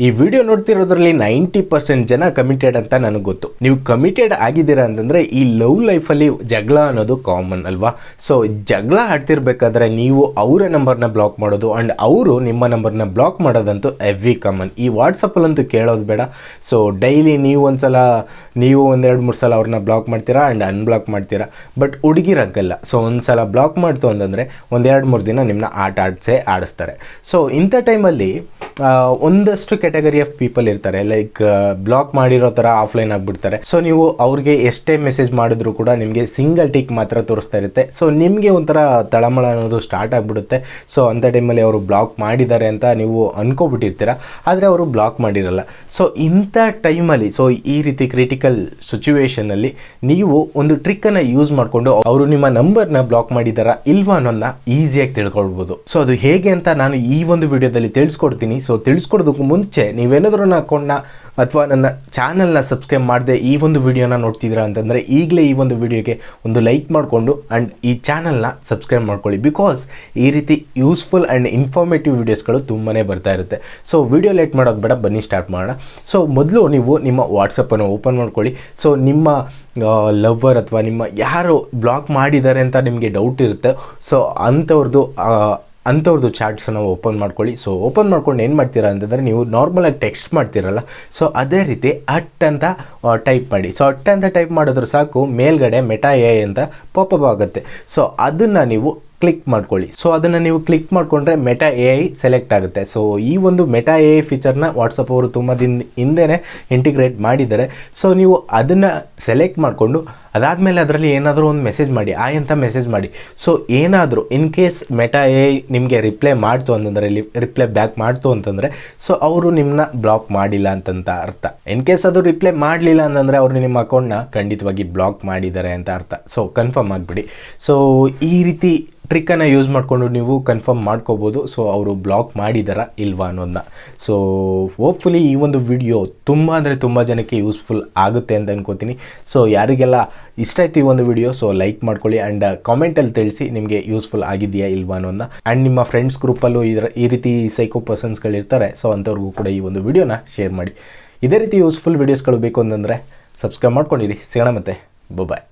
ಈ ವಿಡಿಯೋ ನೋಡ್ತಿರೋದ್ರಲ್ಲಿ 90% ಜನ ಕಮಿಟೆಡ್ ಅಂತ ನನಗೆ ಗೊತ್ತು. ನೀವು ಕಮಿಟೆಡ್ ಆಗಿದ್ದೀರಾ ಅಂತಂದರೆ ಈ ಲವ್ ಲೈಫಲ್ಲಿ ಜಗಳ ಅನ್ನೋದು ಕಾಮನ್ ಅಲ್ವಾ. ಸೊ ಜಗಳ ಆಡ್ತಿರ್ಬೇಕಾದ್ರೆ ನೀವು ಅವರ ನಂಬರ್ನ ಬ್ಲಾಕ್ ಮಾಡೋದು ಆ್ಯಂಡ್ ಅವರು ನಿಮ್ಮ ನಂಬರ್ನ ಬ್ಲಾಕ್ ಮಾಡೋದಂತೂ ಎವ್ರಿ ಕಾಮನ್. ಈ ವಾಟ್ಸಪ್ಪಲ್ಲಂತೂ ಕೇಳೋದು ಬೇಡ. ಸೊ ಡೈಲಿ ನೀವು ಒಂದೆರಡು ಮೂರು ಸಲ ಅವ್ರನ್ನ ಬ್ಲಾಕ್ ಮಾಡ್ತೀರಾ ಆ್ಯಂಡ್ ಅನ್ಬ್ಲಾಕ್ ಮಾಡ್ತೀರಾ. ಬಟ್ ಹುಡುಗಿರಾಗಲ್ಲ. ಸೊ ಒಂದು ಸಲ ಬ್ಲಾಕ್ ಮಾಡ್ತು ಅಂತಂದರೆ ಒಂದೆರಡು ಮೂರು ದಿನ ನಿಮ್ಮನ್ನ ಆಡಿಸ್ತಾರೆ. ಸೊ ಇಂಥ ಟೈಮಲ್ಲಿ ಒಂದಷ್ಟು ಕ್ಯಾಟಗರಿ ಆಫ್ ಪೀಪಲ್ ಇರ್ತಾರೆ, ಲೈಕ್ ಬ್ಲಾಕ್ ಮಾಡಿರೋ ಥರ ಆಫ್ಲೈನ್ ಆಗಿಬಿಡ್ತಾರೆ. ಸೊ ನೀವು ಅವ್ರಿಗೆ ಎಷ್ಟೇ ಮೆಸೇಜ್ ಮಾಡಿದ್ರು ಕೂಡ ನಿಮಗೆ ಸಿಂಗಲ್ ಟಿಕ್ ಮಾತ್ರ ತೋರಿಸ್ತಾ ಇರುತ್ತೆ. ಸೊ ನಿಮಗೆ ಒಂಥರ ತಳಮಳ ಅನ್ನೋದು ಸ್ಟಾರ್ಟ್ ಆಗಿಬಿಡುತ್ತೆ. ಸೊ ಅಂಥ ಟೈಮಲ್ಲಿ ಅವರು ಬ್ಲಾಕ್ ಮಾಡಿದ್ದಾರೆ ಅಂತ ನೀವು ಅನ್ಕೋಬಿಟ್ಟಿರ್ತೀರ, ಆದರೆ ಅವರು ಬ್ಲಾಕ್ ಮಾಡಿರಲ್ಲ. ಸೊ ಇಂಥ ಟೈಮಲ್ಲಿ ಈ ರೀತಿ ಕ್ರಿಟಿಕಲ್ ಸಿಚುವೇಷನಲ್ಲಿ ನೀವು ಒಂದು ಟ್ರಿಕ್ಕನ್ನು ಯೂಸ್ ಮಾಡಿಕೊಂಡು ಅವರು ನಿಮ್ಮ ನಂಬರ್ನ ಬ್ಲಾಕ್ ಮಾಡಿದಾರಾ ಇಲ್ವಾ ಅನ್ನೋದನ್ನ ಈಸಿಯಾಗಿ ತಿಳ್ಕೊಳ್ಬೋದು. ಸೊ ಅದು ಹೇಗೆ ಅಂತ ನಾನು ಈ ಒಂದು ವಿಡಿಯೋದಲ್ಲಿ ತಿಳಿಸ್ಕೊಡ್ತೀನಿ. ಸೊ ತಿಳಿಸ್ಕೊಡೋದಕ್ಕೂ ಮುಂಚೆ ನೀವೇನಾದರೂ ನನ್ನ ಅಕೌಂಟ್ನ ಅಥವಾ ನನ್ನ ಚಾನಲ್ನ ಸಬ್ಸ್ಕ್ರೈಬ್ ಮಾಡದೆ ಈ ಒಂದು ವಿಡಿಯೋನ ನೋಡ್ತಿದ್ದೀರಾ ಅಂತಂದರೆ ಈಗಲೇ ಈ ಒಂದು ವಿಡಿಯೋಗೆ ಒಂದು ಲೈಕ್ ಮಾಡಿಕೊಂಡು ಆ್ಯಂಡ್ ಈ ಚಾನಲ್ನ ಸಬ್ಸ್ಕ್ರೈಬ್ ಮಾಡ್ಕೊಳ್ಳಿ. ಬಿಕಾಸ್ ಈ ರೀತಿ ಯೂಸ್ಫುಲ್ ಆ್ಯಂಡ್ ಇನ್ಫಾರ್ಮೇಟಿವ್ ವೀಡಿಯೋಸ್ಗಳು ತುಂಬಾ ಬರ್ತಾ ಇರುತ್ತೆ. ಸೊ ವಿಡಿಯೋ ಲೇಟ್ ಮಾಡೋದು ಬೇಡ, ಬನ್ನಿ ಸ್ಟಾರ್ಟ್ ಮಾಡೋಣ. ಸೊ ಮೊದಲು ನೀವು ನಿಮ್ಮ ವಾಟ್ಸಪ್ಪನ್ನು ಓಪನ್ ಮಾಡ್ಕೊಳ್ಳಿ. ಸೊ ನಿಮ್ಮ ಲವ್ವರ್ ಅಥವಾ ನಿಮ್ಮ ಯಾರು ಬ್ಲಾಕ್ ಮಾಡಿದ್ದಾರೆ ಅಂತ ನಿಮಗೆ ಡೌಟ್ ಇರುತ್ತೆ. ಸೊ ಅಂಥವ್ರದ್ದು ಚಾಟ್ಸನ್ನು ಓಪನ್ ಮಾಡ್ಕೊಳ್ಳಿ. ಸೊ ಓಪನ್ ಮಾಡ್ಕೊಂಡು ಏನು ಮಾಡ್ತೀರಾ ಅಂತಂದರೆ ನೀವು ನಾರ್ಮಲಾಗಿ ಟೆಕ್ಸ್ಟ್ ಮಾಡ್ತೀರಲ್ಲ, ಸೊ ಅದೇ ರೀತಿ ಅಟ್ ಅಂತ ಟೈಪ್ ಮಾಡಿ. ಸೊ ಅಟ್ ಅಂತ ಟೈಪ್ ಮಾಡಿದ್ರು ಸಾಕು, ಮೇಲ್ಗಡೆ ಮೆಟಾ ಎ ಅಂತ ಪಾಪಪ್ ಆಗುತ್ತೆ. ಸೊ ಅದನ್ನು ನೀವು ಕ್ಲಿಕ್ ಮಾಡ್ಕೊಳ್ಳಿ. ಸೊ ಅದನ್ನು ನೀವು ಕ್ಲಿಕ್ ಮಾಡಿಕೊಂಡ್ರೆ ಮೆಟಾ ಎ ಐ ಸೆಲೆಕ್ಟ್ ಆಗುತ್ತೆ. ಸೊ ಈ ಒಂದು ಮೆಟಾ ಎ ಐ ಫೀಚರ್ನ ವಾಟ್ಸಪ್ ಅವರು ತುಂಬ ಹಿಂದೆನೇ ಇಂಟಿಗ್ರೇಟ್ ಮಾಡಿದ್ದಾರೆ. ಸೊ ನೀವು ಅದನ್ನು ಸೆಲೆಕ್ಟ್ ಮಾಡಿಕೊಂಡು ಅದಾದಮೇಲೆ ಅದರಲ್ಲಿ ಏನಾದರೂ ಒಂದು ಮೆಸೇಜ್ ಮಾಡಿ, ಆಯ್ ಅಂತ ಮೆಸೇಜ್ ಮಾಡಿ. ಸೊ ಏನಾದರೂ in case meta A I ನಿಮಗೆ ರಿಪ್ಲೈ ಮಾಡ್ತು ಅಂತಂದರೆ, ರಿಪ್ಲೈ ಬ್ಯಾಕ್ ಮಾಡ್ತು ಅಂತಂದರೆ, ಸೊ ಅವರು ನಿಮ್ಮನ್ನ ಬ್ಲಾಕ್ ಮಾಡಿಲ್ಲ ಅಂತಂತ ಅರ್ಥ. ಇನ್ ಕೇಸ್ ಅದು ರಿಪ್ಲೈ ಮಾಡಲಿಲ್ಲ ಅಂತಂದರೆ ಅವರು ನಿಮ್ಮ ಅಕೌಂಟ್ನ ಖಂಡಿತವಾಗಿ ಬ್ಲಾಕ್ ಮಾಡಿದ್ದಾರೆ ಅಂತ ಅರ್ಥ. So confirm ಆಗಿಬಿಡಿ. ಸೊ ಈ ರೀತಿ ಟ್ರಿಕ್ಕನ್ನು ಯೂಸ್ ಮಾಡಿಕೊಂಡು ನೀವು ಕನ್ಫರ್ಮ್ ಮಾಡ್ಕೋಬೋದು. ಸೊ ಅವರು ಬ್ಲಾಕ್ ಮಾಡಿದಾರಾ ಇಲ್ವಾ ಅನ್ನೋದನ್ನ. ಸೊ ಹೋಪ್ಫುಲಿ ಈ ಒಂದು ವಿಡಿಯೋ ತುಂಬ ಜನಕ್ಕೆ ಯೂಸ್ಫುಲ್ ಆಗುತ್ತೆ ಅಂತ ಅನ್ಕೋತೀನಿ. ಸೊ ಯಾರಿಗೆಲ್ಲ ಇಷ್ಟ ಆಯ್ತು ಈ ಒಂದು ವಿಡಿಯೋ, ಸೊ ಲೈಕ್ ಮಾಡ್ಕೊಳ್ಳಿ ಆ್ಯಂಡ್ ಕಾಮೆಂಟಲ್ಲಿ ತಿಳಿಸಿ ನಿಮಗೆ ಯೂಸ್ಫುಲ್ ಆಗಿದೆಯಾ ಇಲ್ವಾ ಅನ್ನೋದನ್ನ. ಆ್ಯಂಡ್ ನಿಮ್ಮ ಫ್ರೆಂಡ್ಸ್ ಗ್ರೂಪಲ್ಲೂ ಈ ರೀತಿ ಸೈಕೋ ಪರ್ಸನ್ಸ್ಗಳಿರ್ತಾರೆ. ಸೊ ಅಂಥವ್ರಿಗೂ ಕೂಡ ಈ ಒಂದು ವಿಡಿಯೋನ ಶೇರ್ ಮಾಡಿ. ಇದೇ ರೀತಿ ಯೂಸ್ಫುಲ್ ವೀಡಿಯೋಸ್ಗಳು ಬೇಕು ಅಂತಂದರೆ ಸಬ್ಸ್ಕ್ರೈಬ್ ಮಾಡ್ಕೊಂಡಿರಿ. ಸಿಗೋಣ ಮತ್ತೆ, ಬಾಯ್.